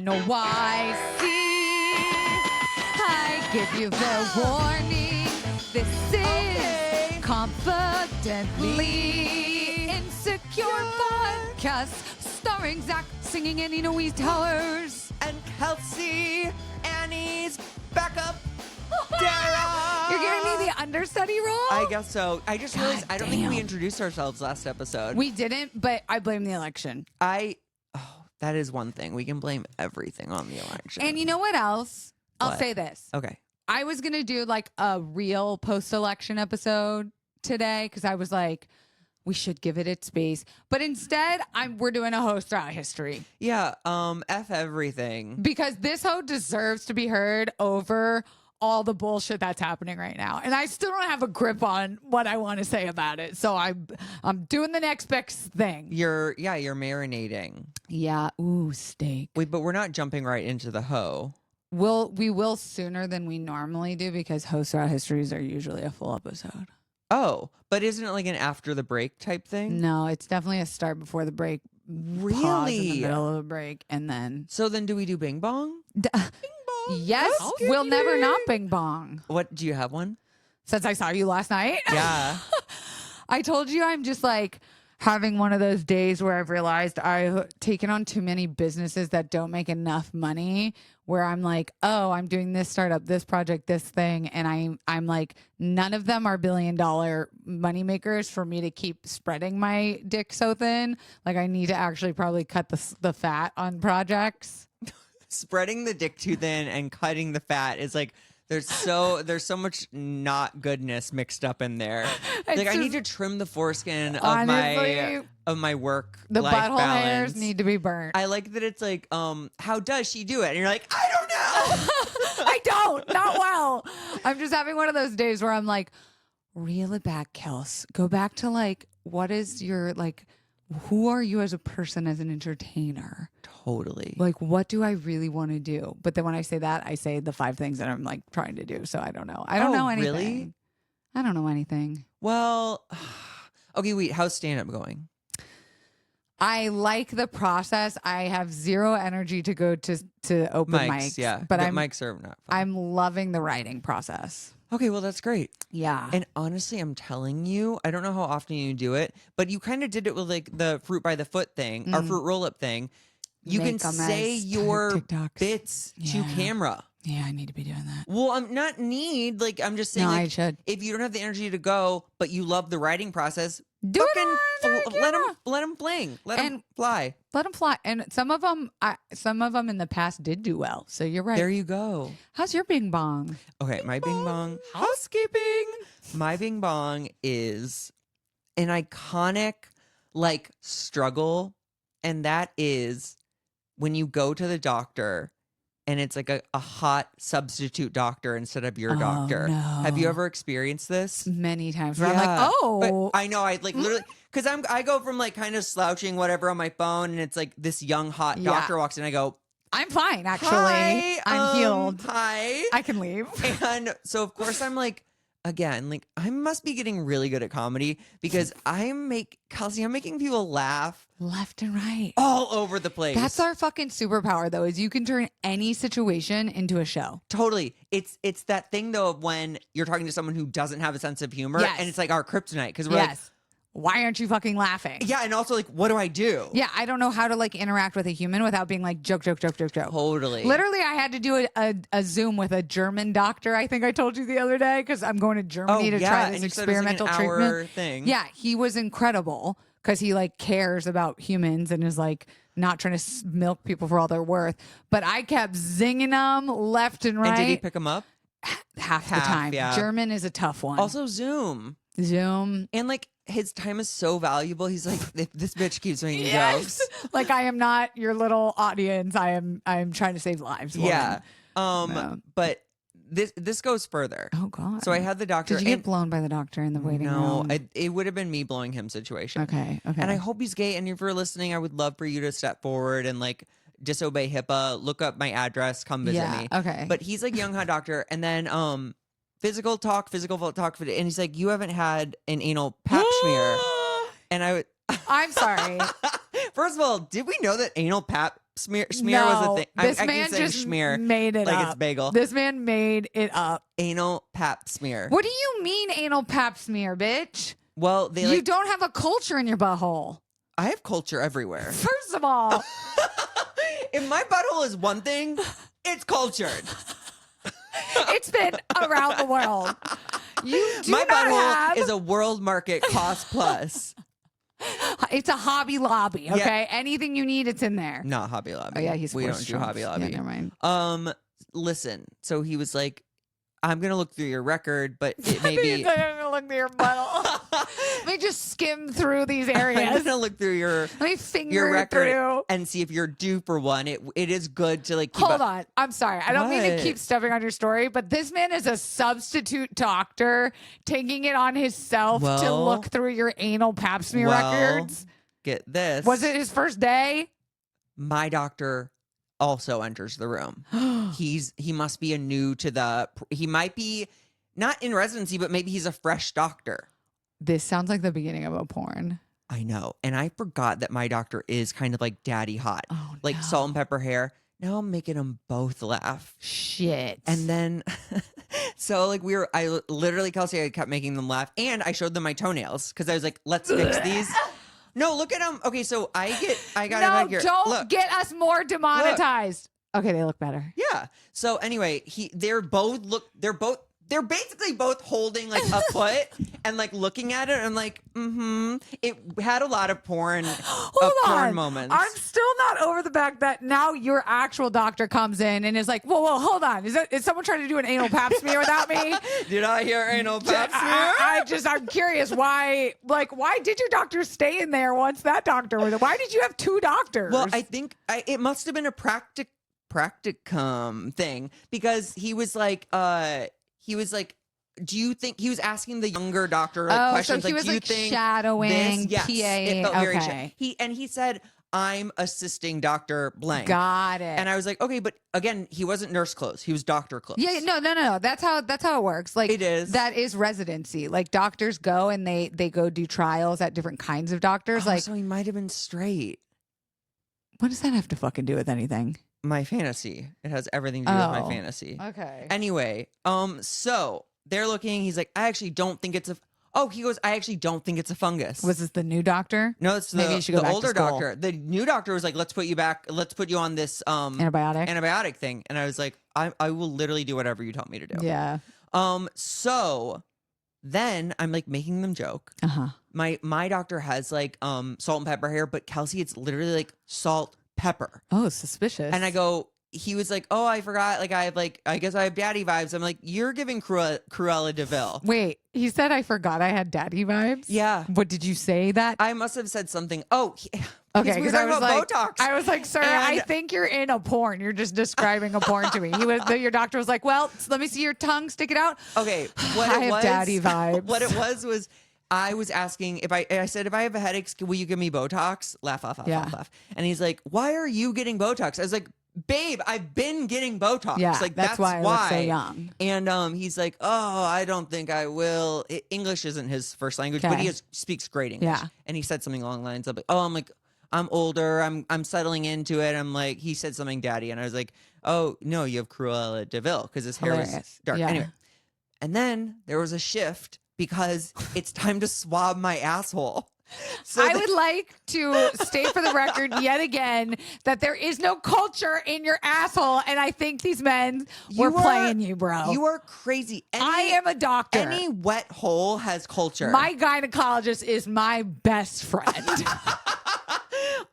NYC. I give you the warning. This is Confidently Insecure podcast starring Zach singing Annie Noe Towers. And Kelsey, Annie's backup, darragh. You're giving me the understudy role? I guess so. I just realized I don't think we damn. introduced ourselves last episode. We didn't, but I blame the election. That is one thing. We can blame everything on the election. And you know what else? I'll What? say this. Okay. I was going to do like a real post-election episode today because I was like, we should give it its space. But instead, we're doing a host throughout history. Yeah. F everything. Because this hoe deserves to be heard over all the bullshit that's happening right now. And I still don't have a grip on what I want to say about it. So I'm doing the next best thing. You're marinating. Yeah. Ooh, steak. Wait, but we're not jumping right into the hoe. We will sooner than we normally do because host throughout histories are usually a full episode. Oh, but isn't it like an after the break type thing? No, it's definitely a start before the break. Really? Pause in the middle of a break and then. So then do we do Bing Bong? Bing Bong. Yes, we'll never not Bing Bong. What, do you have one? Since I saw you last night. Yeah. I told you I'm just like having one of those days where I've realized I've taken on too many businesses that don't make enough money, where I'm like, oh, I'm doing this startup, this project, this thing. And I'm like, none of them are $1 billion money makers for me to keep spreading my dick so thin. Like I need to actually probably cut the fat on projects. Spreading the dick too thin and cutting the fat is like there's so much not goodness mixed up in there. Like I need to trim the foreskin of my work. The life butthole balance. hairs need to be burnt. I like that it's like, how does she do it? And you're like, I don't know. I don't, not well. I'm just having one of those days where I'm like, reel it back, Kels. Go back to like, what is your like, who are you as a person, as an entertainer? Totally. Like, what do I really want to do? But then when I say that, I say the 5 things that I'm like trying to do. So I don't know. I don't know anything. Really? I don't know anything. Well, okay, wait. How's stand-up going? I like the process. I have zero energy to go to open mics. Yeah, but mics are not fun. I'm loving the writing process. Okay, well, that's great. Yeah. And honestly, I'm telling you, I don't know how often you do it, but you kind of did it with like the fruit by the foot thing, or fruit roll up thing. You Make can 'em say as your TikToks. bits to camera. Yeah, I need to be doing that. Well, I'm not need. Like, I'm just saying, No, like, I should. if you don't have the energy to go, but you love the writing process, Do it on let them fling. Let them fly. Let them fly. And some of them in the past did do well. So you're right. There you go. How's your Bing Bong? Okay, my Bing Bong. Housekeeping. My Bing Bong is an iconic, like, struggle. And that is when you go to the doctor and it's like a hot substitute doctor instead of your doctor. No. Have you ever experienced this? Many times where I'm like, oh. But I know, I like literally, because I go from like kind of slouching whatever on my phone, and it's like this young hot doctor walks in, I go, I'm fine, actually. hi, I'm healed. Hi. I can leave. And so of course I'm like, again, like I must be getting really good at comedy because Kelsey, I'm making people laugh Left and right. all over the place. That's our fucking superpower, though, is you can turn any situation into a show. Totally. It's that thing though of when you're talking to someone who doesn't have a sense of humor, and it's like our kryptonite because we're like, why aren't you fucking laughing? yeah, and also like, what do I do? Yeah, I don't know how to like interact with a human without being like joke. Totally. Literally, I had to do a Zoom with a German doctor. I think I told you the other day because I'm going to Germany to try this experimental treatment thing. Yeah, he was incredible because he like cares about humans and is like not trying to milk people for all they're worth. But I kept zinging them left and right. And did he pick them up? Half the time. Yeah. German is a tough one. Also Zoom. And like his time is so valuable. He's like, if this bitch keeps making yes. jokes. Like I am not your little audience. I am trying to save lives. Woman. Yeah. But this goes further. Oh God. So I had the doctor. Did you get blown by the doctor in the waiting room? No, it would have been me blowing him situation. Okay. And I hope he's gay. And if you're listening, I would love for you to step forward and like disobey HIPAA, look up my address, come visit me. Okay. But he's like young hot doctor. And then physical talk, and he's like, you haven't had an anal pap smear. And I'm sorry. First of all, did we know that anal pap Smear was a thing. This I man keep saying just smear made it like up. it's bagel. This man made it up. Anal pap smear. What do you mean anal pap smear, bitch? Well, they You don't have a culture in your butthole. I have culture everywhere. First of all, If my butthole is one thing, it's cultured. it's been around the world. You do My not butthole have. is a world market cost plus. It's a Hobby Lobby. Okay, anything you need, it's in there. Not Hobby Lobby. Oh yeah, we don't do Hobby Lobby. Yeah, never mind. Listen. So he was like, I'm gonna look through your record, but it may be. I'm gonna look through your butthole. Let me just skim through these I'm areas. gonna look through Let me finger your record through. and see if you're due for one. It is good to like keep Hold on. I'm sorry. I don't mean to What? keep stepping on your story, but this man is a substitute doctor taking it on himself to Well- look through your anal pap smear Well, records. Get this. Was it his first day? My doctor also enters the room. He must be he might be not in residency, but maybe he's a fresh doctor. This sounds like the beginning of a porn. I know. And I forgot that my doctor is kind of like daddy hot. Oh, Like no. salt and pepper hair. Now I'm making them both laugh. Shit. And then, so like literally, Kelsey, I kept making them laugh. And I showed them my toenails because I was like, let's fix these. No, look at them. Okay, so I got it right here. Don't Look. get us more demonetized. Okay, they look better. Yeah. So anyway, they're basically both holding like a foot and like looking at it. And I'm like, It had a lot of porn moments. I'm still not over the fact that now your actual doctor comes in and is like, whoa, hold on. Is someone trying to do an anal pap smear without me? Did I hear anal pap smear? I'm curious why did your doctor stay in there once that doctor was? Why did you have two doctors? Well, I think it must have been a practicum thing because he was like, do you think he was asking the younger doctor questions so he like, was do you like think shadowing this? Yes, PA? it felt very Okay. he said, I'm assisting Dr. Blank. Got it. And I was like, okay, but again, he wasn't nurse clothes. He was doctor clothes. Yeah, no. That's how it works. Like It is. That is residency. Like doctors go and they go do trials at different kinds of doctors. Oh, like, so he might have been straight. what does that have to fucking do with anything? My fantasy. It has everything to do with my fantasy. Okay. Anyway, so they're looking. He's like, I actually don't think it's a. He goes, I actually don't think it's a fungus. Was this the new doctor? No, it's Maybe you should go the back to older school. doctor. The new doctor was like, let's put you on this Antibiotic? thing. And I was like, I will literally do whatever you tell me to do. Yeah. So then I'm like making them joke. Uh-huh. My doctor has like salt and pepper hair, but Kelsey, it's literally like salt, pepper. Oh, suspicious. And I go, he was like, oh, I forgot. Like, I guess I have daddy vibes. I'm like, you're giving Cruella DeVille. Wait, he said I forgot I had daddy vibes? Yeah. What, did you say that? I must have said something. Oh, Okay, we were because I talking was about like, Botox. I was like, sir, I think you're in a porn. You're just describing a porn to me. Your doctor was like, well, let me see your tongue, stick it out. Okay, I have daddy vibes. What it was I was asking I said, if I have a headache, will you give me Botox? Laugh. And he's like, why are you getting Botox? I was like, babe, I've been getting Botox. Yeah, like that's why I look so young. And he's like, oh, I don't think I will. English isn't his first language, but he speaks great English. Yeah. And he said something along the lines of, I'm older. I'm settling into it. I'm like, he said something, daddy. And I was like, oh, no, you have Cruella DeVille because his hair was dark. Yeah. Anyway. And then there was a shift because it's time to swab my asshole. So I would like to state for the record yet again that there is no culture in your asshole. And I think these men were playing you, bro. You are crazy. I am a doctor. Any wet hole has culture. My gynecologist is my best friend.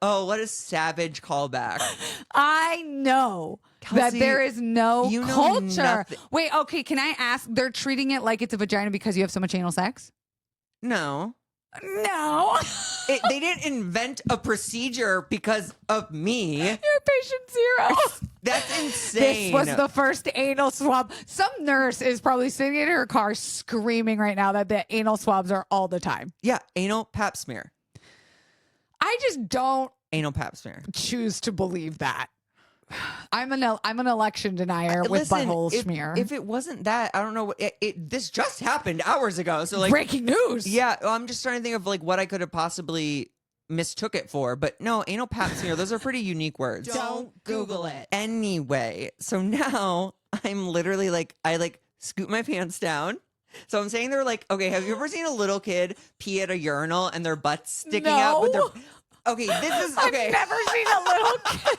Oh, what a savage callback. I know that Kelsey, there is no you know culture. nothing. Wait, okay, can I ask? They're treating it like it's a vagina because you have so much anal sex? No. No. They didn't invent a procedure because of me. You're patient zero. That's insane. This was the first anal swab. Some nurse is probably sitting in her car screaming right now that the anal swabs are all the time. Yeah, anal pap smear. I just don't Anal pap smear. choose to believe that. I'm an election denier with Listen, butthole smear. If it wasn't that, I don't know. This just happened hours ago. So like breaking news. Yeah, I'm just trying to think of like what I could have possibly mistook it for. But no, anal pap smear, those are pretty unique words. Don't Google it. Anyway, so now I'm literally like, I like scoot my pants down. So I'm saying they're like, okay, have you ever seen a little kid pee at a urinal and their butt's sticking out with their... Okay, this is... Okay. I've never seen a little kid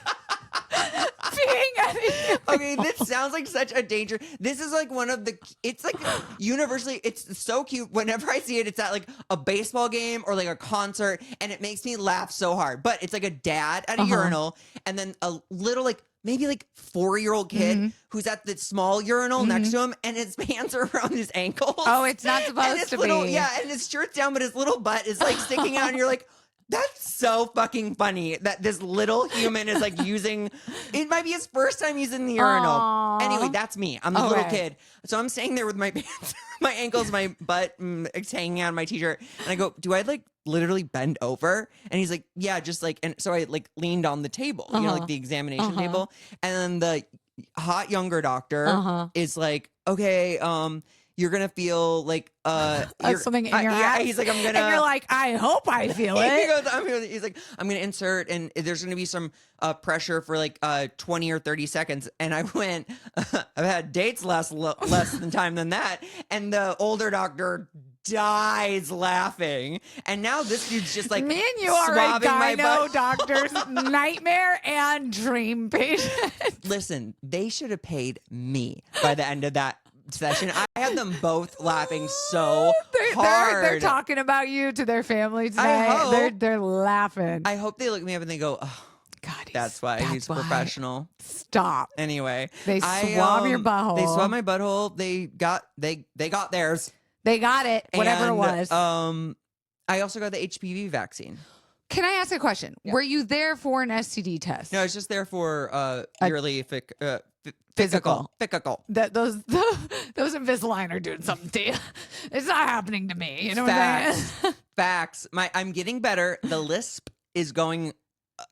peeing at a Okay, this sounds like such a danger. This is like one of the... It's like universally... It's so cute. Whenever I see it, it's at like a baseball game or like a concert, and it makes me laugh so hard. But it's like a dad at a urinal, and then a little like... maybe like 4-year-old kid who's at the small urinal next to him, and his pants are around his ankles. Oh, it's not And supposed his to little, be. Yeah, and his shirt's down, but his little butt is like sticking out, and you're like, that's so fucking funny that this little human is like using, it might be his first time using the urinal. Aw. Anyway, that's me. I'm the little kid. So I'm staying there with my pants, my ankles, my butt, it's hanging out of my t-shirt. And I go, do I like literally bend over? And he's like, yeah, just like, and so I like leaned on the table, you know, like the examination table. And then the hot younger doctor is like, okay, you're gonna feel like something in your ass. He's like, I'm gonna. And you're like, I hope I feel He it. goes, he's like, I'm gonna insert, and there's gonna be some pressure for like 20 or 30 seconds. And I went, I've had dates less than time than that, and the older doctor dies laughing. And now this dude's just like, Me and you are a swabbing my gyno butt. doctor's nightmare and dream patient. Listen, they should have paid me by the end of that session. I had them both laughing so hard. They're talking about you to their family I tonight. hope. They're laughing. I hope they look me up and they go, oh, God, that's why he's professional. Stop. Anyway, They swab your butthole. They swab my butthole. They got theirs. They got it, whatever it And, was. I also got the HPV vaccine. Can I ask a question? Yeah. Were you there for an STD test? No, I was just there for yearly Physical. physical. That those Invisalign are doing something to you. It's not happening to me. You know what I'm saying? Facts. I'm getting better. The lisp is going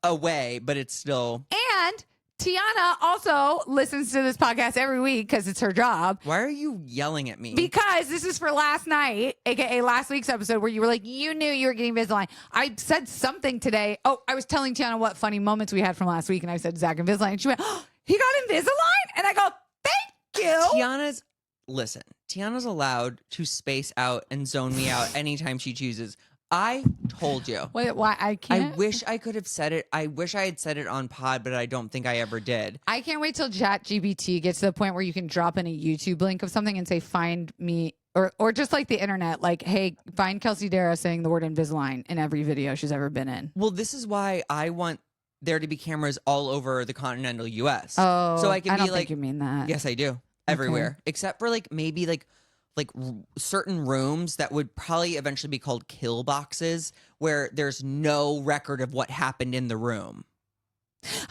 away, but it's still. And Tiana also listens to this podcast every week because it's her job. Why are you yelling at me? Because this is for last night, aka last week's episode, where you were like, you knew you were getting Invisalign. I said something today. Oh, I was telling Tiana what funny moments we had from last week, and I said Zach Invisalign, and she went, oh, he got Invisalign, and I go, thank you. Tiana's allowed to space out and zone me out anytime she chooses. I told you. Wait, why I can't? I wish I could have said it. I wish I had said it on pod, but I don't think I ever did. I can't wait till ChatGPT gets to the point where you can drop in a YouTube link of something and say, find me, or just like the internet, like, hey, find Kelsey Darragh saying the word Invisalign in every video she's ever been in. Well, this is why I want there to be cameras all over the continental U.S. Oh, so I can don't be like, think you mean that. yes, I do, everywhere, except for like maybe like certain rooms that would probably eventually be called kill boxes, where there's no record of what happened in the room.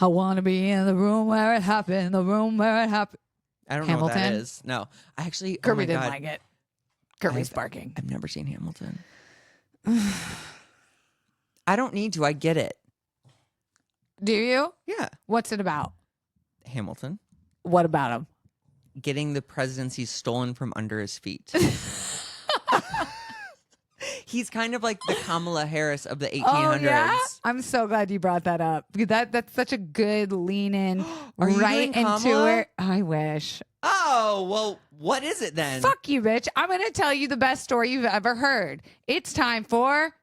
I want to be in the room where it happened, the room where it happened. I don't know what that Hamilton? is. No, I actually. Kirby oh my didn't God. like it. Kirby's barking. I've never seen Hamilton. I don't need to. I get it. Do you? Yeah, What's it about? Hamilton. What about him? Getting the presidency stolen from under his feet. He's kind of like the Kamala Harris of the 1800s. Oh, yeah? I'm so glad you brought that up. Because that's such a good lean in Are you right doing into Kamala? it. I wish. Oh, well, what is it then? Fuck you, bitch. I'm going to tell you the best story you've ever heard. It's time for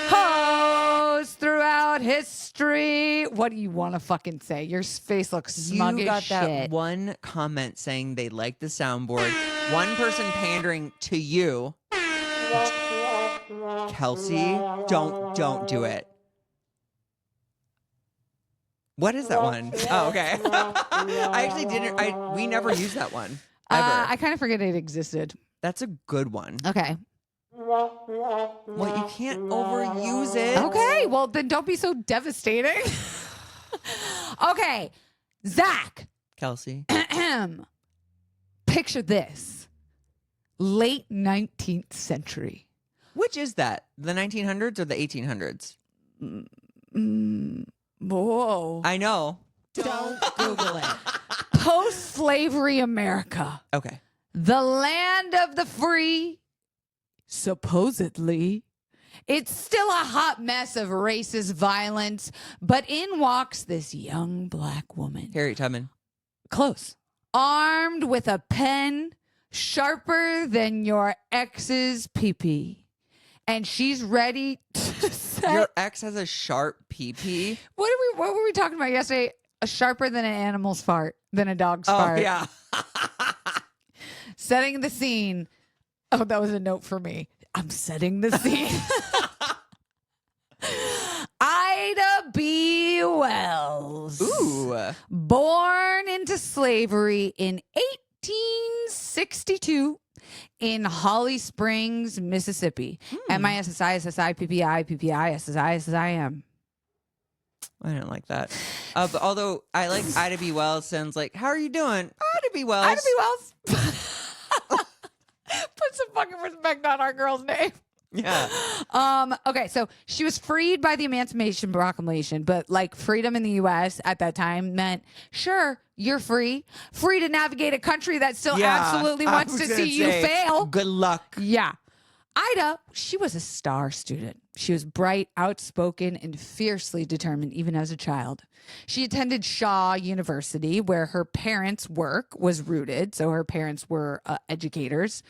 Hoes Throughout History. What do you want to fucking say? Your face looks smug You as got shit. that one comment saying they like the soundboard. One person pandering to you. Kelsey, don't do it. What is that one? Oh, okay. I actually didn't. We never used that one ever. I kind of forget it existed. That's a good one. Okay. Well, you can't overuse it. Okay. Well, then don't be so devastating. Okay. Zach. Kelsey. Picture this. Late 19th century. Which is that? The 1900s or the 1800s? Whoa. I know. Don't Google it. Post-slavery America. Okay. The land of the free, supposedly, It's still a hot mess of racist violence, but in walks this young black woman. Harriet Tubman. Close. Armed with a pen sharper than your ex's pee-pee. And she's ready to set... Your ex has a sharp pee-pee? What were we talking about yesterday? A sharper than an animal's fart, than a dog's fart. Oh, yeah. Setting the scene. Oh, that was a note for me. I'm setting the scene. Ida B. Wells. Ooh. Born into slavery in 1862 in Holly Springs, Mississippi. M-I-S-S-I-S-S-I-P-P-I-S-S-I-S-S-I-M. I didn't like that. But although I like Ida B. Wells, sounds like, how are you doing? Ida B. Wells. Ida B. Wells. Put some fucking respect on our girl's name. Yeah. Okay, so she was freed by the Emancipation Proclamation, but like freedom in the US at that time meant, sure, you're free to navigate a country that still absolutely wants to see you fail. Good luck. Yeah. Ida, she was a star student. She was bright, outspoken, and fiercely determined even as a child. She attended Shaw University, where her parents' work was rooted. So her parents were educators.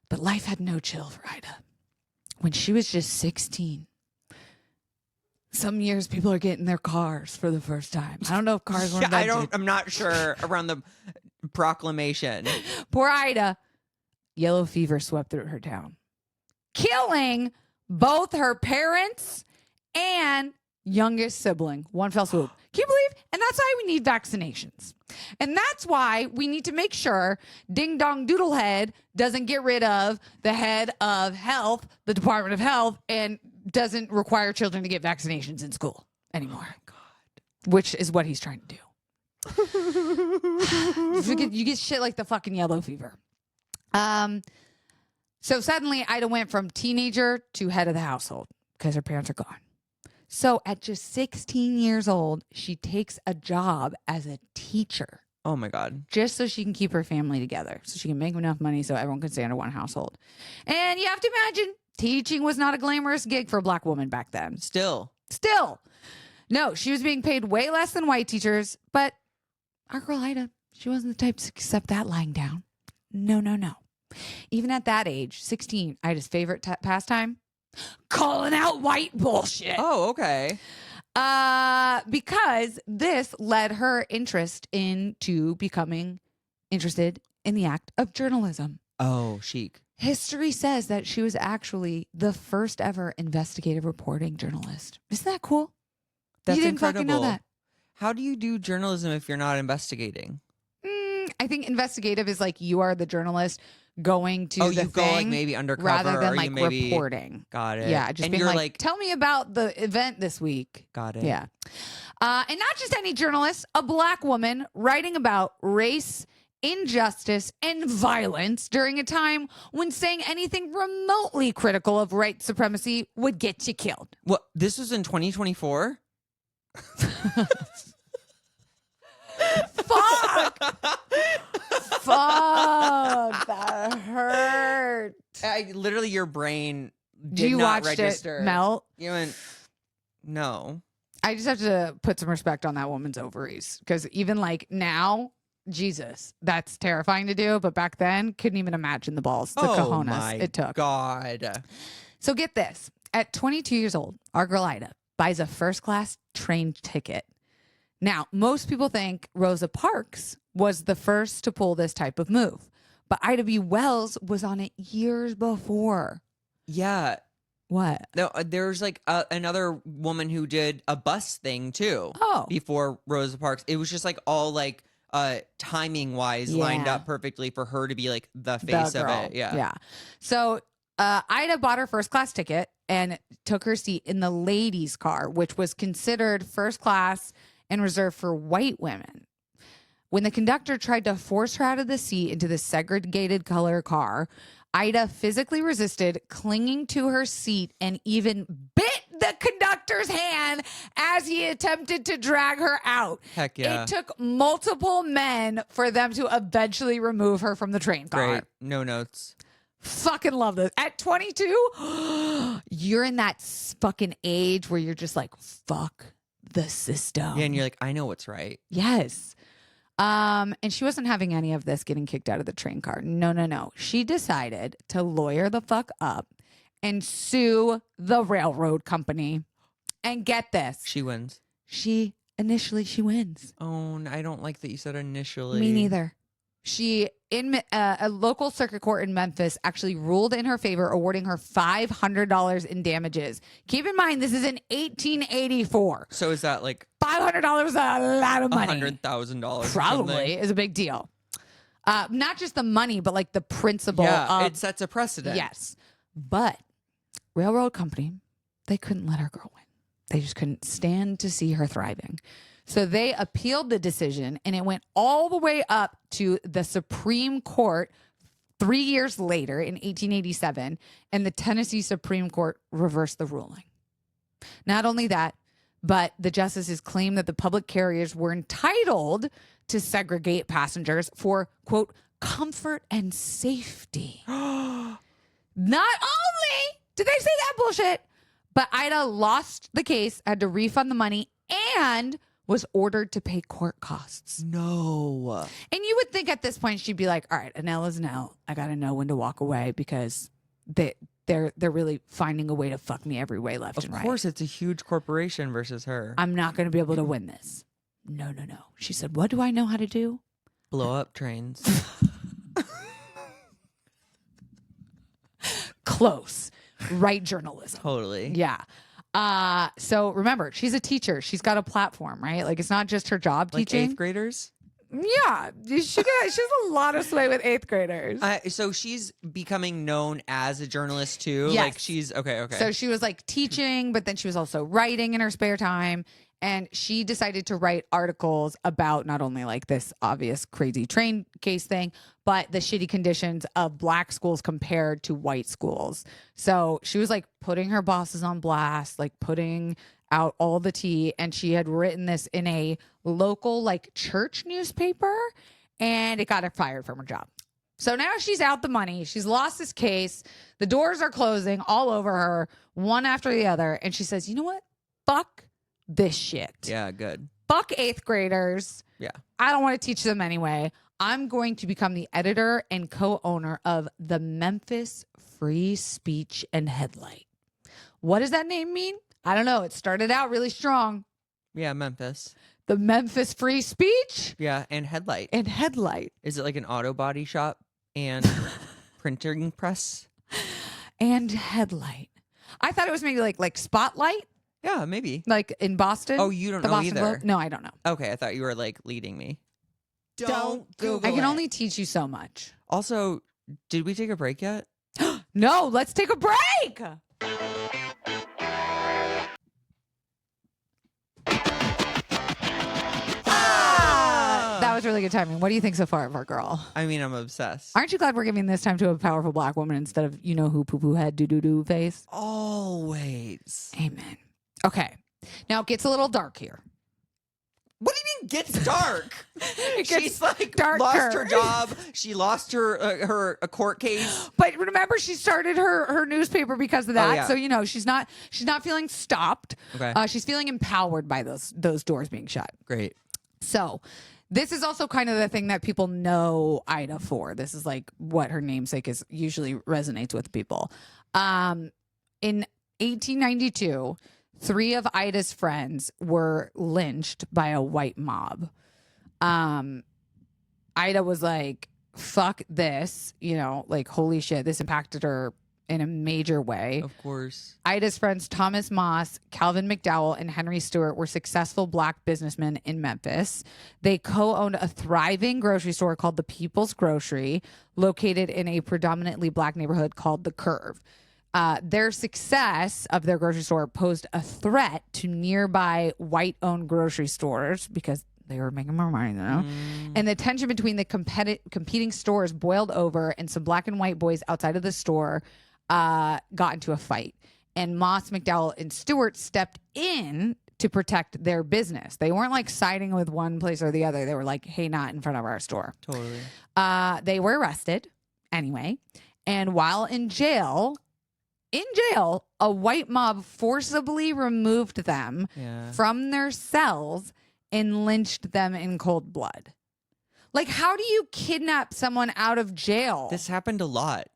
But life had no chill for Ida. When she was just 16, some years people are getting their cars for the first time. I don't know if cars were invented. I'm not sure around the proclamation. Poor Ida, yellow fever swept through her town, killing both her parents and youngest sibling. One fell swoop. Can you believe? And that's why we need vaccinations. And that's why we need to make sure Ding Dong Doodlehead doesn't get rid of the head of health, the Department of Health, and doesn't require children to get vaccinations in school anymore. Oh my God. Which is what he's trying to do. You get shit like the fucking yellow fever. So suddenly Ida went from teenager to head of the household because her parents are gone. So at just 16 years old, she takes a job as a teacher. Oh my God. Just so she can keep her family together, so she can make enough money so everyone can stay under one household. And you have to imagine, teaching was not a glamorous gig for a black woman back then. Still. No, she was being paid way less than white teachers, but our girl Ida, she wasn't the type to accept that lying down. No. Even at that age, 16, Ida's favorite pastime? Calling out white bullshit. Oh, okay. Because this led her interest into becoming interested in the act of journalism. Oh, chic. History says that she was actually the first ever investigative reporting journalist. Isn't that cool? That's you didn't incredible. fucking know that. How do you do journalism if you're not investigating? I think investigative is like you are the journalist going to the you go thing like maybe undercover rather than or like you maybe reporting. Got it. Yeah, just and being you're like, tell me about the event this week. Got it. Yeah. And not just any journalist, a black woman writing about race, injustice, and violence during a time when saying anything remotely critical of white supremacy would get you killed. What? This was in 2024? Fuck! Fuck! That hurt. Literally, your brain did Do you not watch register. it melt? You went, no. I just have to put some respect on that woman's ovaries because even like now, Jesus, that's terrifying to do. But back then, couldn't even imagine the balls, the cojones it took. God. So get this. At 22 years old, our girl Ida buys a first-class train ticket. Now, most people think Rosa Parks was the first to pull this type of move. But Ida B. Wells was on it years before. Yeah. What? No, there's like another woman who did a bus thing too. Oh. Before Rosa Parks. It was just like all like timing wise lined up perfectly for her to be like the face of it. Yeah. Yeah. So Ida bought her first class ticket and took her seat in the ladies' car, which was considered first class and reserved for white women. When the conductor tried to force her out of the seat into the segregated color car, Ida physically resisted, clinging to her seat, and even bit the conductor's hand as he attempted to drag her out. Heck yeah. It took multiple men for them to eventually remove her from the train car. Great. No notes. Fucking love this. At 22, you're in that fucking age where you're just like, fuck the system. Yeah, and you're like, I know what's right. Yes. And she wasn't having any of this getting kicked out of the train car. No. She decided to lawyer the fuck up and sue the railroad company. And get this. She wins. She wins. Oh, I don't like that you said initially. Me neither. She, in a local circuit court in Memphis, actually ruled in her favor, awarding her $500 in damages. Keep in mind, this is in 1884. So is that like $500 is a lot of money. $100,000? Probably is a big deal. Not just the money, but like the principle. Yeah, of, it sets a precedent. Yes. But railroad company, they couldn't let her girl win. They just couldn't stand to see her thriving. So they appealed the decision, and it went all the way up to the Supreme Court 3 years later in 1887, and the Tennessee Supreme Court reversed the ruling. Not only that, but the justices claimed that the public carriers were entitled to segregate passengers for, quote, comfort and safety. Not only did they say that bullshit, but Ida lost the case, had to refund the money, and was ordered to pay court costs. No. And you would think at this point she'd be like, all right, an L is an L. I got to know when to walk away because they're really finding a way to fuck me every way left and right. Of course, it's a huge corporation versus her. I'm not going to be able to win this. No. She said, what do I know how to do? Blow up trains. Close. Right journalism. Totally. Yeah. So remember, she's a teacher. She's got a platform, right? Like it's not just her job Like teaching. 8th graders? Yeah. She has a lot of sway with 8th graders. So she's becoming known as a journalist too? Yes. Like she's, okay. So she was like teaching, but then she was also writing in her spare time. And she decided to write articles about not only like this obvious crazy train case thing, but the shitty conditions of black schools compared to white schools. So she was like putting her bosses on blast, like putting out all the tea. And she had written this in a local like church newspaper, and it got her fired from her job. So now she's out the money. She's lost this case. The doors are closing all over her, one after the other. And she says, you know what? Fuck this shit. Yeah, good. Fuck 8th graders. Yeah. I don't want to teach them anyway. I'm going to become the editor and co-owner of the Memphis Free Speech and Headlight. What does that name mean? I don't know. It started out really strong. Yeah, Memphis. The Memphis Free Speech Yeah, and Headlight. and Headlight. Is it like an auto body shop and printing press? And Headlight. I thought it was maybe like Spotlight, Yeah, maybe. like in Boston. Oh, you don't the know Boston either. Globe? No, I don't know. Okay, I thought you were like leading me. Don't Google I can it. only teach you so much. Also, did we take a break yet? No, let's take a break. That was really good timing. What do you think so far of our girl? I mean, I'm obsessed. Aren't you glad we're giving this time to a powerful black woman instead of you know who poo poo head doo face? Always. Amen. Okay. Now it gets a little dark here. What do you mean gets dark? It She's gets like darker. lost her job. She lost her court case. But remember, she started her newspaper because of that. yeah. So you know she's not feeling stopped. Okay. She's feeling empowered by those doors being shut. Great. So this is also kind of the thing that people know Ida for. This is like what her namesake is usually resonates with people. In 1892, 3 of Ida's friends were lynched by a white mob. Ida was like, fuck this, you know, like, holy shit, this impacted her in a major way. Of course. Ida's friends Thomas Moss, Calvin McDowell, and Henry Stewart were successful black businessmen in Memphis. They co-owned a thriving grocery store called the People's Grocery, located in a predominantly black neighborhood called The Curve. Their success of their grocery store posed a threat to nearby white-owned grocery stores because they were making more money, you know? And the tension between the competing stores boiled over, and some black and white boys outside of the store got into a fight. And Moss, McDowell, and Stewart stepped in to protect their business. They weren't like siding with one place or the other. They were like, hey, not in front of our store. Totally. They were arrested anyway. And while in jail, a white mob forcibly removed them from their cells and lynched them in cold blood. Like, how do you kidnap someone out of jail? This happened a lot.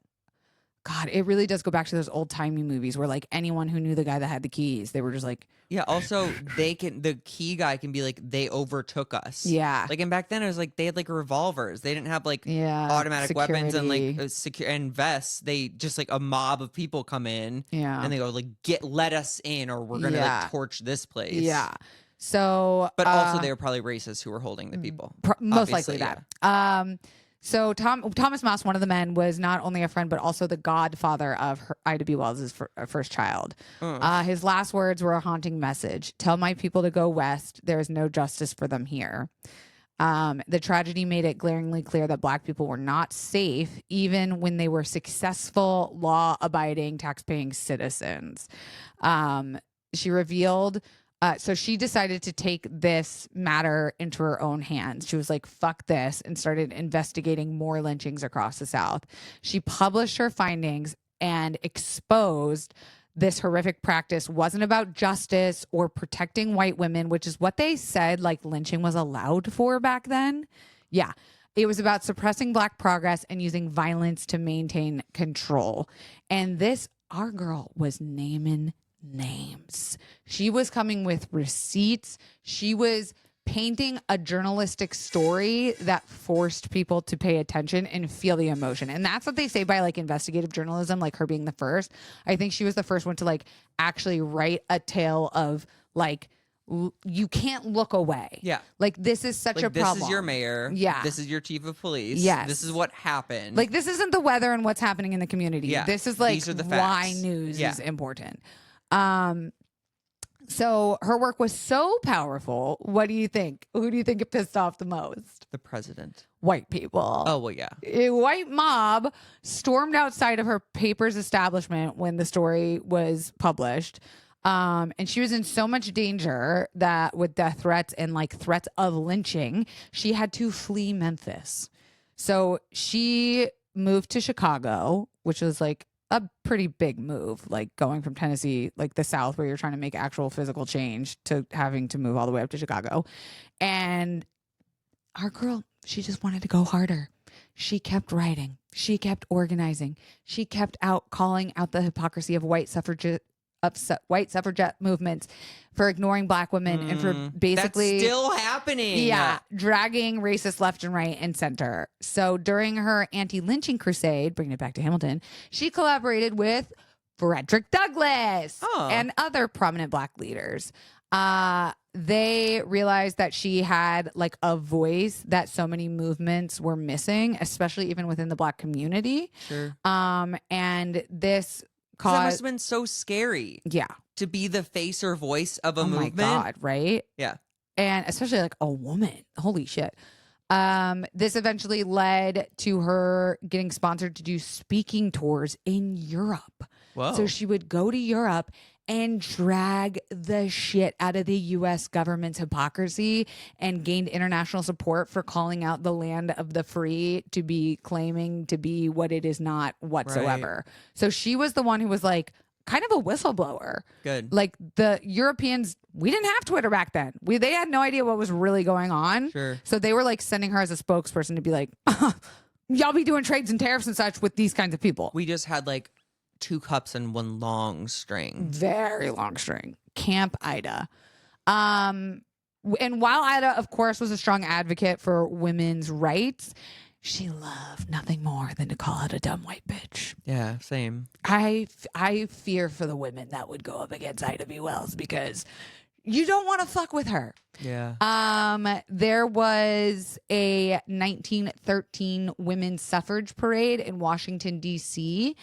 God, it really does go back to those old timey movies where like anyone who knew the guy that had the keys, they were just like, yeah. Also, the key guy can be like, they overtook us. yeah, Like, and back then it was like they had like revolvers. They didn't have like automatic weapons and like and vests. They just like a mob of people come in. Yeah, and they go like, let us in, or we're gonna like torch this place. Yeah. So, but also they were probably racists who were holding the people. Most likely that. So Thomas Moss, one of the men, was not only a friend but also the godfather of Ida B. Wells' first child. His last words were a haunting message: "Tell my people to go west. There is no justice for them here." The tragedy made it glaringly clear that Black people were not safe, even when they were successful, law-abiding, tax-paying citizens. She revealed. So she decided to take this matter into her own hands. She was like, fuck this, and started investigating more lynchings across the South. She published her findings and exposed this horrific practice wasn't about justice or protecting white women, which is what they said like lynching was allowed for back then. Yeah. It was about suppressing Black progress and using violence to maintain control. And our girl was naming names. She was coming with receipts. She was painting a journalistic story that forced people to pay attention and feel the emotion. And that's what they say by like investigative journalism, like her being the first. I think she was the first one to like actually write a tale of like, you can't look away. Yeah. Like, this is such a problem. This is your mayor. Yeah. This is your chief of police. Yes. This is what happened. Like, this isn't the weather and what's happening in the community. Yeah. This is like These are the why facts. news is important. So her work was so powerful. What do you think? Who do you think it pissed off the most? The president. White people. Oh, well, yeah. A white mob stormed outside of her paper's establishment when the story was published. And she was in so much danger that with death threats and like threats of lynching, she had to flee Memphis. So she moved to Chicago, which was like a pretty big move, like going from Tennessee, like the South, where you're trying to make actual physical change, to having to move all the way up to Chicago. And our girl, she just wanted to go harder. She kept writing. She kept organizing. She kept calling out the hypocrisy of white suffragette movements for ignoring Black women and for basically that's still happening. Yeah, dragging racists left and right and center. So during her anti-lynching crusade, bringing it back to Hamilton, she collaborated with Frederick Douglass and other prominent Black leaders. They realized that she had like a voice that so many movements were missing, especially even within the Black community. Sure. And this that must have been so scary. Yeah. To be the face or voice of a movement. Oh my God, right? Yeah. And especially like a woman. Holy shit. This eventually led to her getting sponsored to do speaking tours in Europe. Whoa. So she would go to Europe and drag the shit out of the U.S. government's hypocrisy, and gained international support for calling out the land of the free to be claiming to be what it is not whatsoever. Right. So she was the one who was like kind of a whistleblower. Good. Like the Europeans, we didn't have Twitter back then. They had no idea what was really going on. Sure. So they were like sending her as a spokesperson to be like, y'all be doing trades and tariffs and such with these kinds of people. We just had like 2 cups and 1 long string. Very long string. Camp Ida. And while Ida, of course, was a strong advocate for women's rights, she loved nothing more than to call out a dumb white bitch. Yeah, same. I fear for the women that would go up against Ida B. Wells, because you don't want to fuck with her. Yeah. There was a 1913 women's suffrage parade in Washington, D.C.,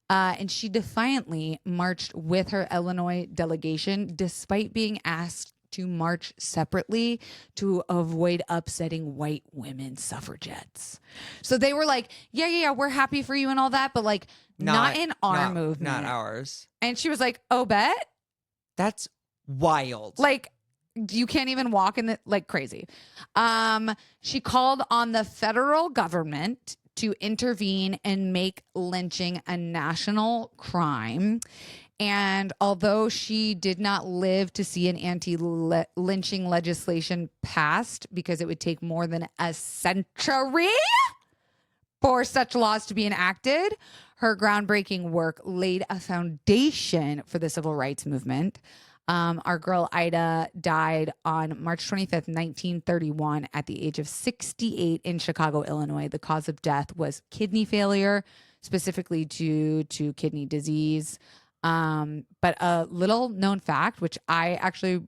and she defiantly marched with her Illinois delegation, despite being asked to march separately to avoid upsetting white women suffragettes. So they were like, yeah, we're happy for you and all that, but like not in our movement. Not ours. And she was like, oh, bet? That's wild. Like, you can't even walk in the, like, crazy. She called on the federal government to intervene and make lynching a national crime. And although she did not live to see an anti-lynching legislation passed, because it would take more than a century for such laws to be enacted, her groundbreaking work laid a foundation for the civil rights movement. Our girl Ida died on March 25th, 1931 at the age of 68 in Chicago, Illinois. The cause of death was kidney failure, specifically due to kidney disease. But a little known fact, which I actually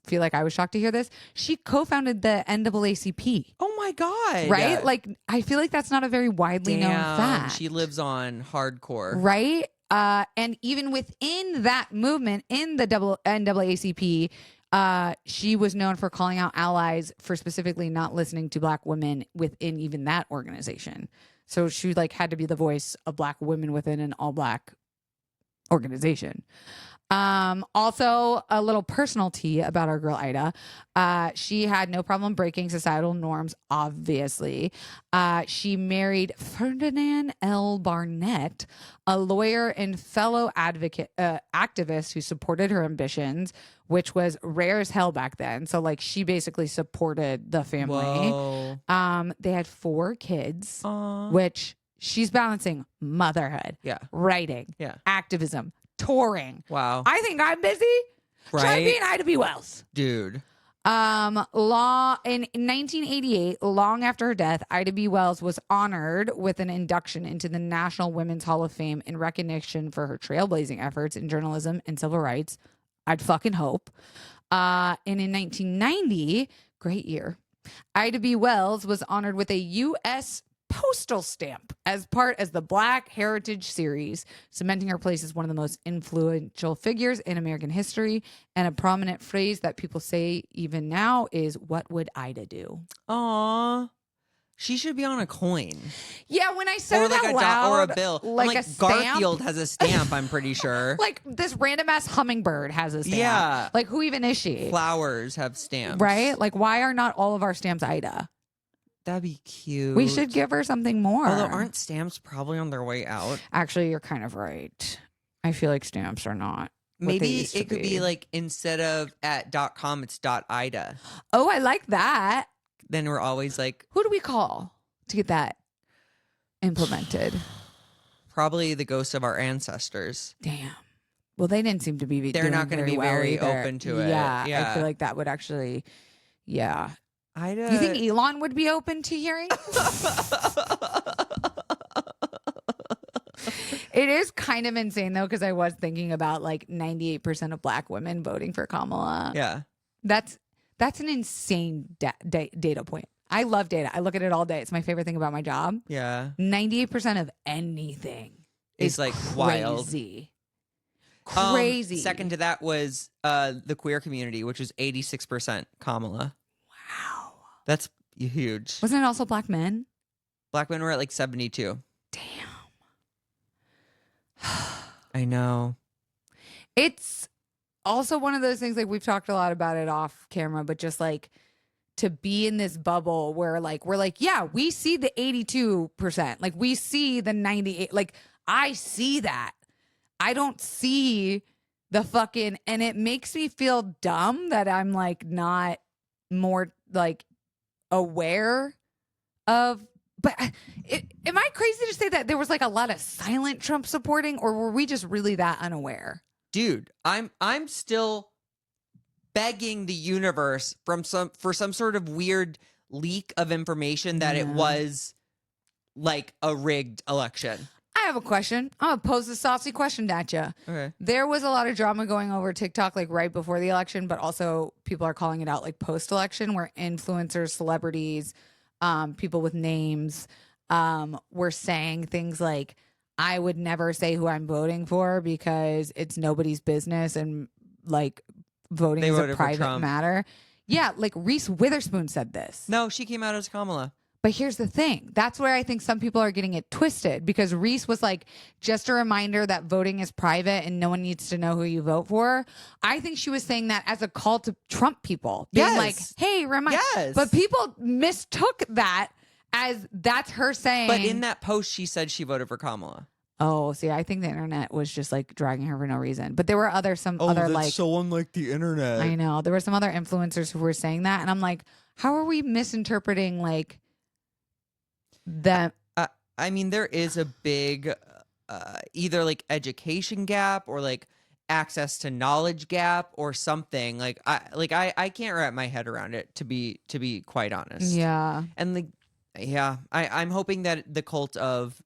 feel like I was shocked to hear this, she co-founded the NAACP. Oh my God. Right? Like, I feel like that's not a very widely known fact. She lives on hardcore. Right? And even within that movement, in the NAACP, she was known for calling out allies for specifically not listening to Black women within even that organization. So she like had to be the voice of Black women within an all Black organization. Also a little personal tea about our girl Ida. She had no problem breaking societal norms, obviously. She married Ferdinand L. Barnett, a lawyer and fellow activist who supported her ambitions, which was rare as hell back then. So like she basically supported the family. Whoa. They had 4 kids, Aww. which she's balancing motherhood, Yeah. writing, Yeah. activism, touring. Wow. I think I'm busy. Try being Ida B. Wells. Dude. Law in 1988, long after her death, Ida B. Wells was honored with an induction into the National Women's Hall of Fame in recognition for her trailblazing efforts in journalism and civil rights. I'd fucking hope. And in 1990, great year, Ida B. Wells was honored with a U.S. postal stamp as part of the Black Heritage Series, cementing her place as one of the most influential figures in American history. And a prominent phrase that people say even now is, "What would Ida do?" Aw. She should be on a coin. Yeah, when I said Or it like out a loud, or a bill. like I'm a stamp. Garfield has a stamp, I'm pretty sure. Like this random ass hummingbird has a stamp. Yeah. Like who even is she? Flowers have stamps. Right? Like why are not all of our stamps Ida? That'd be cute. We should give her something more. Although aren't stamps probably on their way out? Actually, you're kind of right. I feel like stamps are not. what they Maybe used to it could be like instead of at .com, it's .ida. Oh, I like that. Then we're always like, Who do we call to get that implemented? probably the ghosts of our ancestors. Damn. Well, they didn't seem to be. They're not going to be very open to it. Yeah, Yeah. I feel like that would actually. Yeah. Ida. Do you think Elon would be open to hearing? It is kind of insane though, because I was thinking about like 98% of Black women voting for Kamala. Yeah. That's an insane data point. I love data. I look at it all day. It's my favorite thing about my job. Yeah. 98% of anything It's is like wild. Crazy. Second to that was the queer community, which was 86% Kamala. Wow. That's huge. Wasn't it also Black men? Black men were at like 72. Damn. I know. It's also one of those things, like we've talked a lot about it off camera, but just like to be in this bubble where like we're like, yeah, we see the 82%. Like we see the 98. Like I see that. I don't see the fucking, and it makes me feel dumb that I'm like not more like aware of. But am I crazy to say that there was like a lot of silent Trump supporting, or were we just really that unaware? Dude, I'm still begging the universe for some sort of weird leak of information that it was like a rigged election. I have a question. I'm gonna pose a saucy question at you. Okay. There was a lot of drama going over TikTok like right before the election, but also people are calling it out like post-election, where influencers, celebrities, people with names were saying things like, I would never say who I'm voting for because it's nobody's business, and like voting They is voted a for private Trump. matter. Yeah, like Reese Witherspoon said this. No, she came out as Kamala. But here's the thing. That's where I think some people are getting it twisted, because Reese was like, just a reminder that voting is private and no one needs to know who you vote for. I think she was saying that as a call to Trump people. Being like, Yes. hey, remind. Yes. But people mistook that as that's her saying. But in that post, she said she voted for Kamala. Oh, see, I think the internet was just like dragging her for no reason. But there were other like so unlike the internet. I know there were some other influencers who were saying that, and I'm like, how are we misinterpreting like that? I mean, there is a big either like education gap or like access to knowledge gap or something. Like I can't wrap my head around it to be quite honest. Yeah, And I'm hoping that the cult of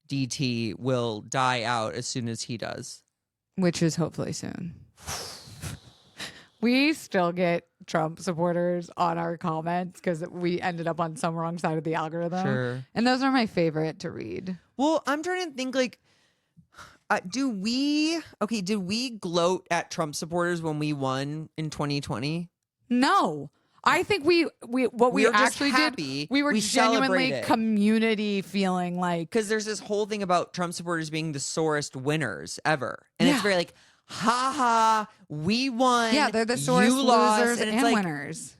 DT will die out as soon as he does. which is hopefully soon. We still get Trump supporters on our comments because we ended up on some wrong side of the algorithm. Sure. And those are my favorite to read. Well, I'm trying to think like, did we gloat at Trump supporters when we won in 2020? No. I think we what we were just actually happy. did, we were We genuinely celebrated. community feeling like, Because there's this whole thing about Trump supporters being the sorest winners ever. And it's Yeah. very like, ha ha, we won. yeah, they're the sorest you lost. losers And and, it's like, winners.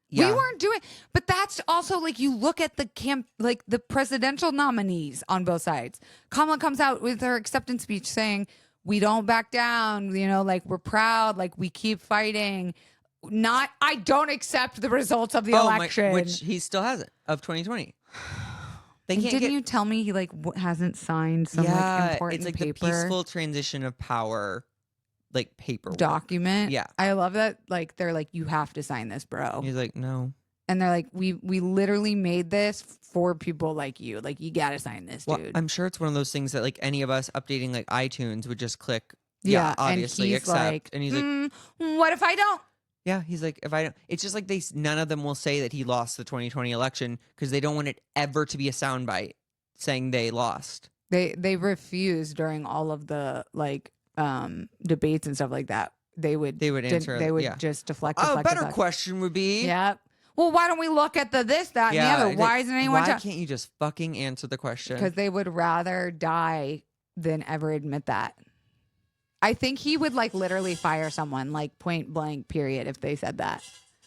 yeah. We weren't doing, but that's also like you look at the presidential nominees on both sides. Kamala comes out with her acceptance speech saying, "We don't back down. You know, like we're proud. Like we keep fighting. Not, I don't accept the results of the election." which he still hasn't of 2020. They And can't didn't get, you tell me he like hasn't signed some like important it's like paper the peaceful transition of power, like paperwork. document? Yeah. I love that. Like they're like, you have to sign this, bro. He's like, no. And they're like, we literally made this for people like you. Like you got to sign this, Well, dude. I'm sure it's one of those things that like any of us updating like iTunes would just click. Yeah, obviously and he's accept. like, and he's like, what if I don't? yeah, he's like, if I don't, it's just like none of them will say that he lost the 2020 election because they don't want it ever to be a soundbite saying they lost. They refused during all of the like debates and stuff like that. They would answer. They would yeah. just deflect. Oh, deflect, better deflect. question would be, Yep. Well, why don't we look at the this, that, and the other? Why isn't anyone? Why can't you just fucking answer the question? Because they would rather die than ever admit that. I think he would like literally fire someone like point blank, period, if they said that.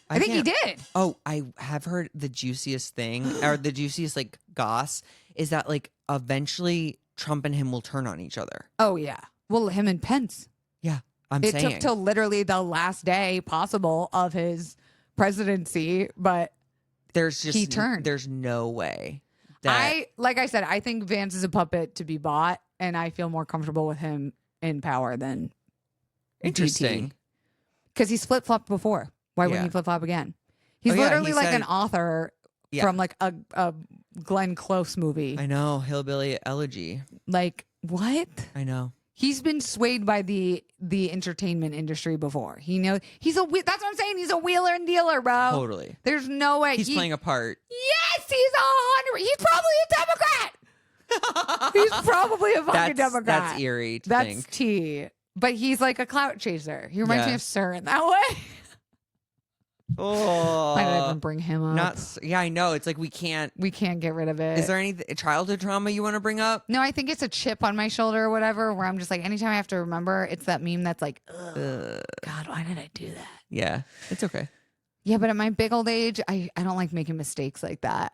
I think he did. Oh, I have heard the juiciest thing or the juiciest like goss is that like eventually Trump and him will turn on each other. Oh yeah. Well, him and Pence. Yeah, I'm It saying took till literally the last day possible of his presidency, but there's just he turned. There's no way that like I said, I think Vance is a puppet to be bought, and I feel more comfortable with him in power than interesting. Because he's flip flopped before. Why wouldn't Yeah. he flip flop again? He's Oh, yeah, literally he like said- an author Yeah. from like a Glenn Close movie. I know, Hillbilly Elegy. Like what? I know. He's been swayed by the entertainment industry before. He knows that's what I'm saying. He's a wheeler and dealer, bro. Totally. There's no way He's playing a part. Yes, he's 100. He's probably a Democrat. He's probably a fucking Democrat. That's eerie to That's think. T. But he's like a clout chaser. He reminds me Yeah. of Sir in that way. Oh, Why did I even bring him up? yeah, I know. It's like we can't. We can't get rid of it. Is there any childhood trauma you want to bring up? No, I think it's a chip on my shoulder or whatever, where I'm just like, anytime I have to remember, it's that meme that's like, ugh, God, why did I do that? Yeah, it's okay. Yeah, but at my big old age, I don't like making mistakes like that.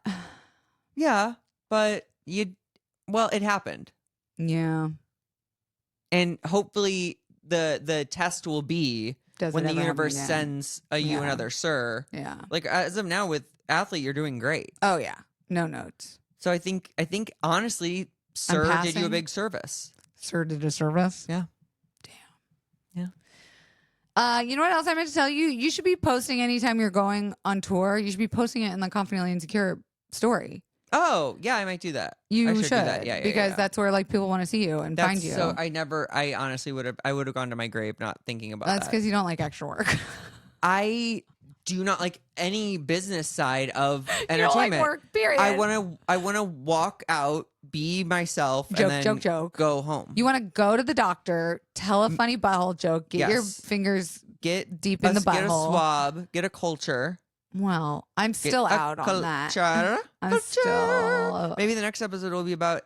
Yeah, but it happened, Yeah. and hopefully the test will be Does when it the ever happen universe again? sends you Yeah. another sir. Yeah. Like as of now with athlete, you're doing great. Oh, yeah. No notes. So I think honestly, sir did you a passing. big service. Sir did a service. Yeah. You know what else I meant to tell you? You should be posting anytime you're going on tour. You should be posting it in the Confidently Insecure story. Oh yeah, I might do that. You I should, do that. Yeah, because that's where like people want to see you and that's find you. So I honestly would have gone to my grave not thinking about That's that. because you don't like extra work. I do not like any business side of You don't entertainment. like work, period. I want to walk out, be myself, Joke, and then joke. go home. You want to go to the doctor, tell a funny butthole joke, get your Yes. fingers get deep in the get a butthole. swab, get a culture. Well, I'm Get still a out on that. culture. I'm Culture. still Maybe the next episode will be about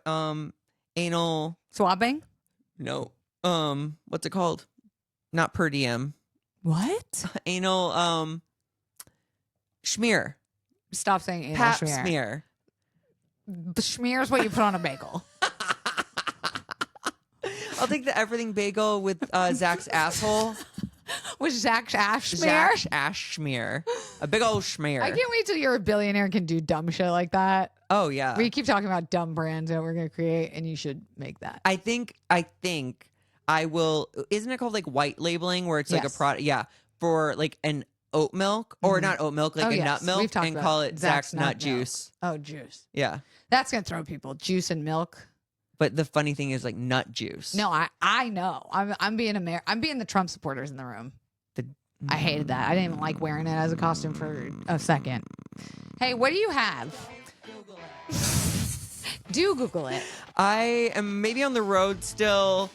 anal. swabbing. No, what's it called? Not per diem. What? Anal schmear. Stop saying anal Pap schmear. smear. Schmear is what you put on a bagel. I'll take the everything bagel with Zach's asshole. With Zach's ash smear. Zach's ash schmear. A big old schmear. I can't wait till you're a billionaire and can do dumb shit like that. Oh yeah. We keep talking about dumb brands that we're gonna create, and you should make that. I think I will. Isn't it called like white labeling, where it's like a Yes. product? Yeah, for like an oat milk or not oat milk, like Oh, a yes. nut milk, We've talked and about call it Zach's Zach's nut nut milk. juice. Oh, juice. Yeah, That's gonna throw people. Juice and milk. but the funny thing is like nut juice. No, I know. I'm being I'm being the Trump supporters in the room. I hated that. I didn't even like wearing it as a costume for a second. Hey, what do you have? Do Google it. I am maybe on the road still,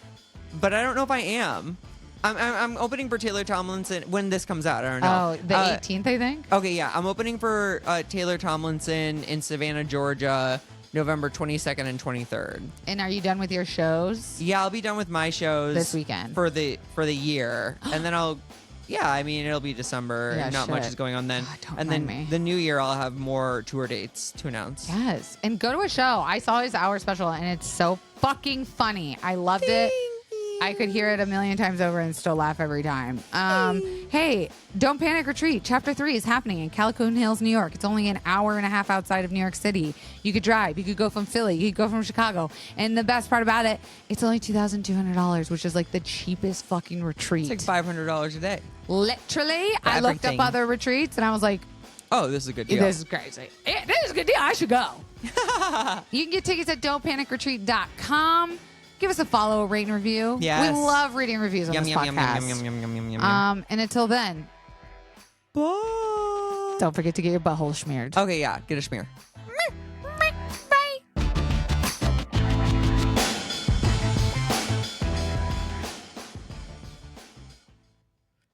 but I don't know if I am. I'm opening for Taylor Tomlinson when this comes out. I don't know. Oh, the 18th, I think. Okay, yeah, I'm opening for Taylor Tomlinson in Savannah, Georgia, November 22nd and 23rd. And are you done with your shows? Yeah, I'll be done with my shows This weekend. for the year, and then I mean, it'll be December. Yeah, and not much shit. is going on then. God, don't and then remind me. the new year, I'll have more tour dates to announce. Yes. And go to a show. I saw his hour special, and it's so fucking funny. I loved it. I could hear it a million times over and still laugh every time. Hey, Don't Panic Retreat. Chapter 3 is happening in Calhoun Hills, New York. It's only an hour and a half outside of New York City. You could drive. You could go from Philly. You could go from Chicago. And the best part about it, it's only $2,200, which is like the cheapest fucking retreat. It's like $500 a day. Literally, I looked up everything. other retreats, and I was like, Oh, this is a good deal. this is crazy. This is a good deal. I should go. You can get tickets at don'tpanicretreat.com. Give us a follow, rate, and review. Yes. We love reading reviews on Yum, this yum, yum, podcast. yum, yum, yum, yum, yum, yum, yum. And until then, Bye. don't forget to get your butthole smeared. Okay, yeah, get a smear.